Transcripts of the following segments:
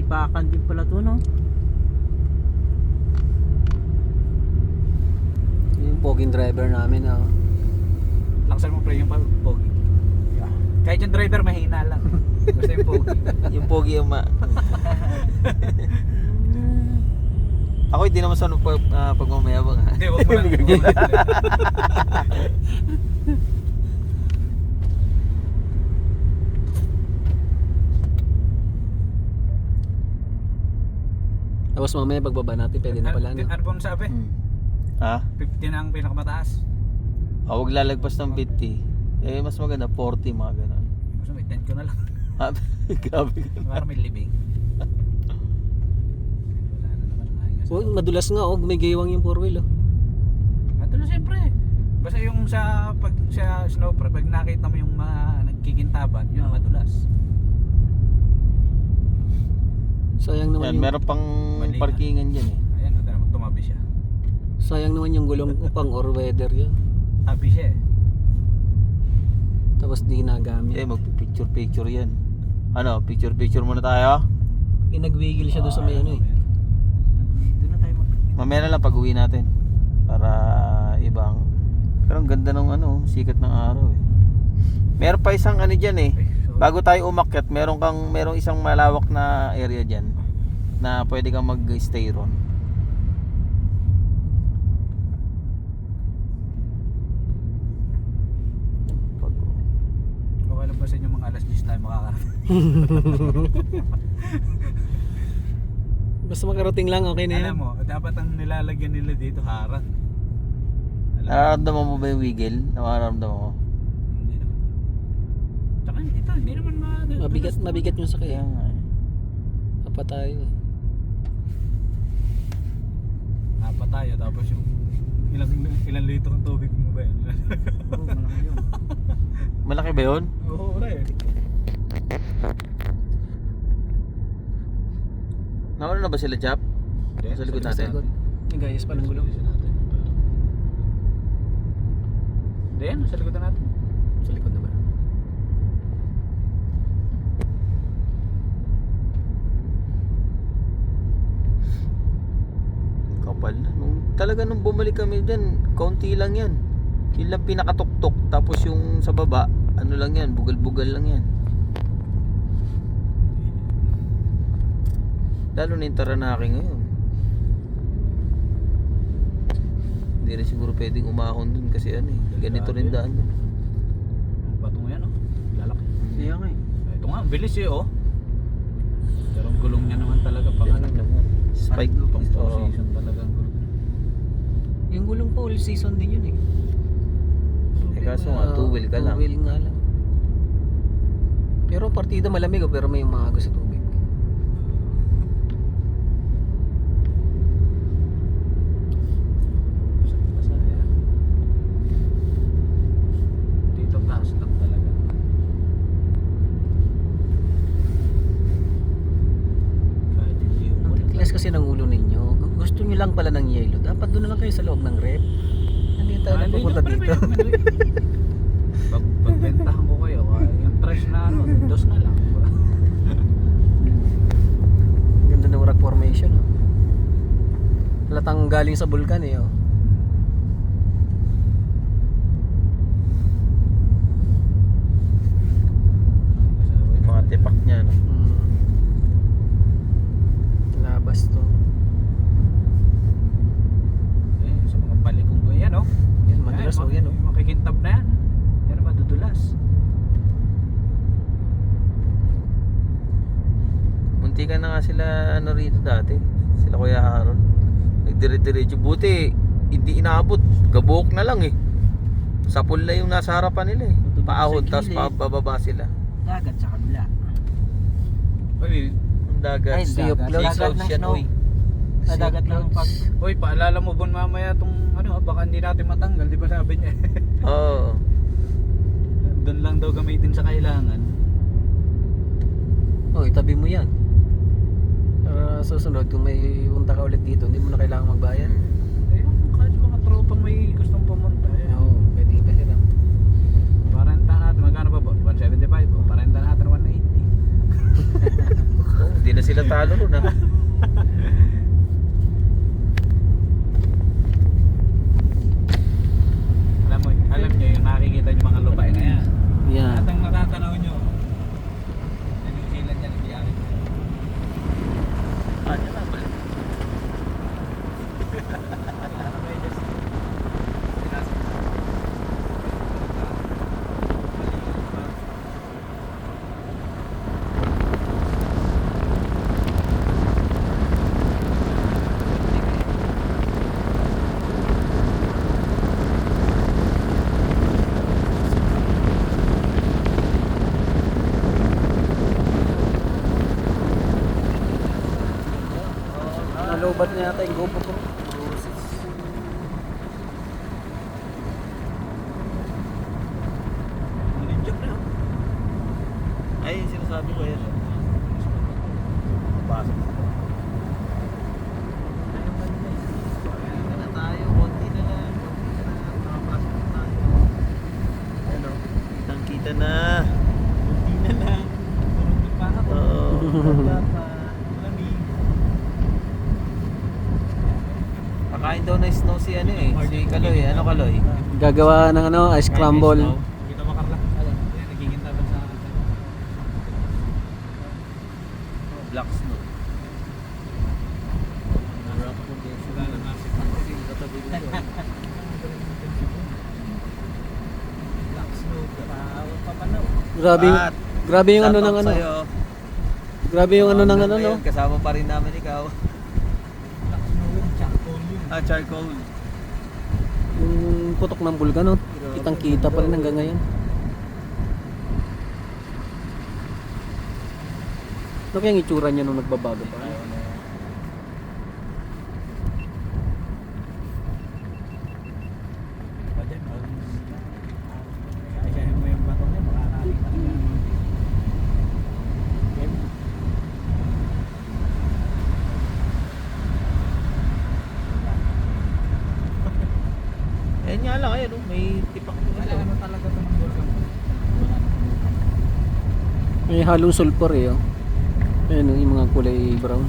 Tipakan din pala to, no? Yung poging driver namin, ah. Laksan mo pre yung pogi. Yeah. Kahit yung driver mahina lang. Basta yung pogi. Yung pogi yung Ako hindi naman sa pagmamayabang ha. Hindi, wag mo lang. Tapos mamaya pagbaba natin, pwede na pala, no? Ano po sabi? Ha? 50 na ang pinakamataas. Huwag lalagpas ng 50. Eh, mas maganda 40 mga ganun. Basta may 10 ko na lang. Grabe ka. Para may libing. Wala na naman ang ayos. Oh, madulas nga, oh. May gaywang yung 4-wheel, oh. Ito na siyempre. Basta yung sa snow pre, pag nakita mo yung mga nagkikintaban, yun ang madulas. Sayang naman Yan, meron pang Mali na. parkingan dyan eh. Ayan, madala mo tumabi siya. sayang naman yung gulong pang all-weather yan. Tabi siya eh. Tapos di nagamit. Eh, magpipicture-picture yan. Ano, picture-picture muna tayo? Pinagwigil siya doon sa may ano, eh. Doon na tayo Mamaya na lang pag-uwi natin. Para ibang. Pero ang ganda ng ano, sikat ng araw eh. Meron pa isang ano dyan eh. Bago tayo umakyat, merong isang malawak na area dyan na pwede kang mag-stay ron. Okay lang ba sa inyo mga alas 10 tayo makakarating? Basta makarating lang, okay na yan. Alam mo, dapat ang nilalagyan nila dito harang. Nararamdaman mo ba yung wiggle? Nararamdaman mo? Hindi naman. Tsaka ito, hindi naman Mabigat yung sakay. Kaya nga eh. Apa tayo, eh. Apa tayo, tapos yung ilang litro ng tubig mo ba yan? Oo, malaki yun. Malaki ba yun? Oo, wala eh. Nauna na ba sila, Chap? Sa likod natin? Nagayos pa ng gulong. Hindi yan, sa likod na natin. Sa likod naman. Kapal na. Nung bumalik kami dyan, kaunti lang yan. Yun lang pinakatuktok. Tapos yung sa baba, ano lang yan, bugal-bugal lang yan. Lalo na yung Taranaki ngayon. Hindi rin siguro pwedeng umahon dun kasi ano eh. Ganito rin daan dun. Bato mo yan, oh. Lalaki. Kaya nga, eh. Ito nga, ang bilis eh, oh. Pero ang gulong niya naman talaga pang ano. Spike. Pang Oo. season talaga ang gulong. Yung gulong ko, all season din yun, eh. Eh kaso nga, 2-wheel ka lang. 2-wheel nga lang. Pero partida malamig, oh, pero may umaga sa tubig. Basta yan. Dito taas lang talaga. Kahit hindi yung Ang tilas kasi ng ulo ninyo. Gusto nyo lang pala ng yelo. Dapat doon na lang kayo sa loob ng rep. Hindi tayo na pupunta dito. Pagbentahan ko kayo, yung trash na ano, dos na lang. Ganda ng rock formation, oh. Halatang galing sa bulkan, eh, oh. Mga tipak niya, no? Labas to. Sa mga balikong ko yan, oh. Yan, madulas, oh, yan, oh. Makikintab na yan. Yan ang madudulas. Munti ka na nga sila ano rito dati. Sila Kuya Haron. Nagdire-diretso. Buti hindi inaabot. Gabuhok na lang eh. Sapul na yung nasa harapan nila eh. Paahon tapos bababa sila. Dagat sa kabila. Uy, Ang dagat. Ay, Sea of Sea Clouds. Clouds Dagat ng yan, snow. oy. Sa dagat lang pag... uy, paalala mo Bon mamaya tong ano, baka hindi natin matanggal, di ba sabi niya? Oo. Doon lang daw gamitin sa kailangan. Oh, itabi mo yan. Para susunod, kung may punta ka ulit dito, hindi mo na kailangan magbayad. Eh, kahit mga tropang may gustong pumunta, eh. Oo, pwede ipahiram. Parenta natin, magkano ba Bon? 175 o? Parenta natin 180. Hindi na sila talo ron ah. Alam nyo yung nakikita nyo mga lupay na yan. Yan. At ang natatanaw nyo, sa New Zealand yan, biyahe. Ano na ba? Nalubat na yata yung GoPro ko. Joke na. Ay, sinasabi ko yan. Pasok. Na tayo, konti na lang. Nakapasok na tayo. Ano? Kitang-kita na. Hindi na lang. Turundot pa ako. Oo. Wala pa. Malamig. Kakain daw na snow si ano eh. Si Kaloy. Ano Kaloy? Gagawa ng ano, ice crumble. Kita makarla. Ayan, nagkikintaban sa akin. Black snow. Wala lang natin. Katabi ko ito. Black snow. Papanaw. Grabe, grabe yung ano ng ano. Grabe yung ano ng ano, no? Kasama pa rin namin ikaw. Black snow yun. Charcoal yun. Charcoal. Yung putok ng bulga, no? Kitang kita pa rin hanggang ngayon. Ano kayang itsura niya nung nagbabago pa? Kaya mo yung bato niya, makakakita ka niya. Eh nga lang, ayun, may tipak ko Wala ito. naman talaga ito ng bulkan. Wala naman. May halong sulfur eh, oh. Ayan, oh, yung mga kulay brown.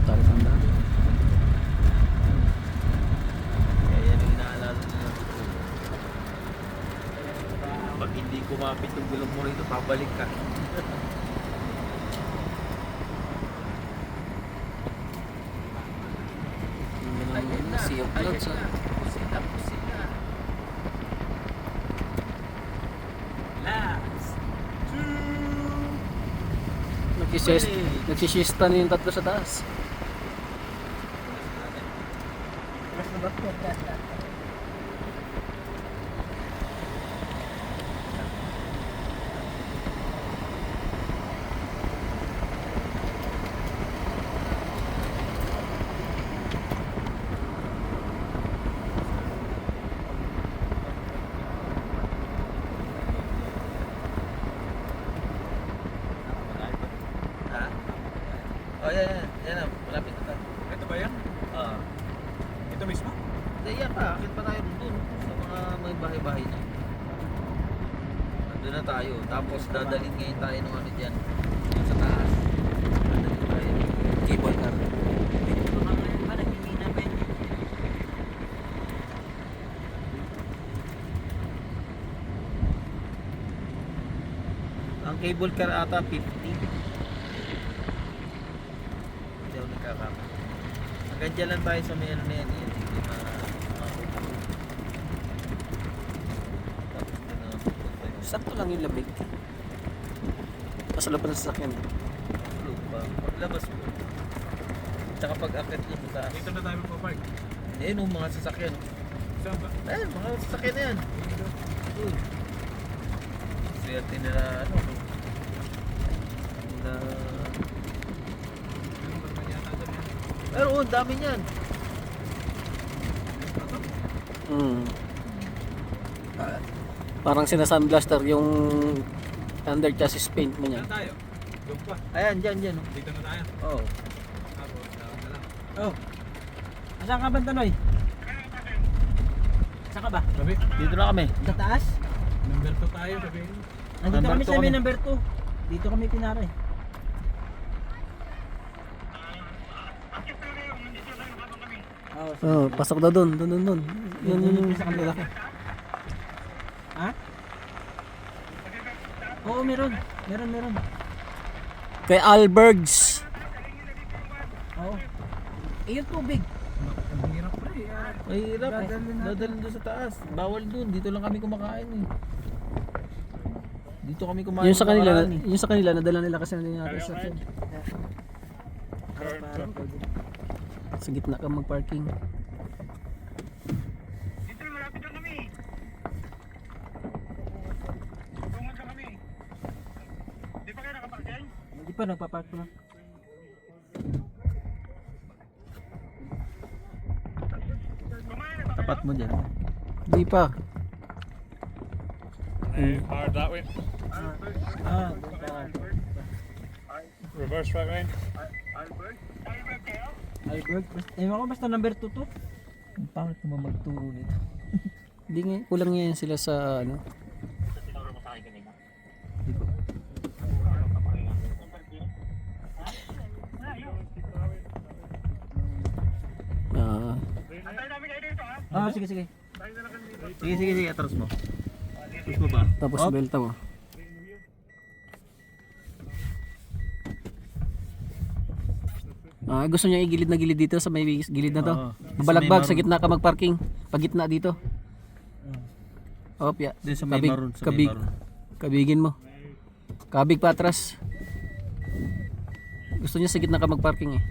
Tarik ang dami. Kaya yan ang inaalala nila. Pag hindi kumapit yung gulong mo rito, babalik ka. Sea of Clouds, ah. Nagsisista na yung tatlo sa taas. Ha? Oh, yan. Yan na, malapit na tayo. Ito ba yan? Ah. Ito mismo? Hindi, yan pa. Akit pa tayo doon. Sa mga may bahay-bahay na. Nandun na tayo. Tapos dadalhin ngayon tayo ng ano dyan. Doon sa taas. Dadalhin tayo. Cable car. Ang cable car ata 50. Hindi ako nagkakama. Hanggang dyan lang tayo sa may ano na yan. Hindi na tapos na pupunta yung Sakto lang yung labig. Pasalap ng sasakyan. loob pa. Paglabas mo. Tsaka pag akit nyo sa taas. Dito na tayo magpapark. Ayun yung mga sasakyan. Saan ba? Ayun, mga sasakyan na yan. Uy. Swerte nila ano. Na... Anong ba naman yata doon yan? Pero ang dami niyan. Parang sinasandblaster yung under chassis paint mo niya. Saan tayo? Doon pa. Ayan, dyan. Oh. Dito na tayo. Oo. Tapos, lakad na lang. Oh. Asan ka ba, Tanoy? Saan ka ba? Sabi, Dito na kami. Sa taas? number 2 tayo. Sabi, Nandito Number kami two sa may kami. number 2. Dito kami pinaray. Oh, Oh, pasok daw doon. Yun yung sa kanila. Ha? Oo, meron. Meron. Kay Albergs. Oo. Eh, yung tubig. ang hirap pa eh. Mahirap. Dadalhin natin. Dadalhin doon sa taas. Bawal doon. Dito lang kami kumakain eh. Dito kami kumain. Yung sa kanila, nakaraan eh. yung sa kanila nadala nila kasi hindi natin sa Parang pwede. sa gitna ka mag-parking. Hindi pa, nagpapark pa lang. Tapat mo dyan. Di pa. Hard that way. Doon pa. Reverse right lane. Albert. Ewan ko, basta number 2 to. Ang pangit naman magturo nito. Hindi nga, kulang yan sila sa ano. Ah, Sige. Sige. Atras mo. Atras mo ba? tapos belta mo. Gusto niya igilid na gilid dito sa may gilid na to. Oo. Balagbag Sa sa may gitna ka mag-parking. Pag gitna dito. Op, ya. Doon sa may Kabig, maroon. Sa kabig. may maroon. Kabigin mo. Kabig pa atras. Gusto niya sa gitna ka mag-parking eh.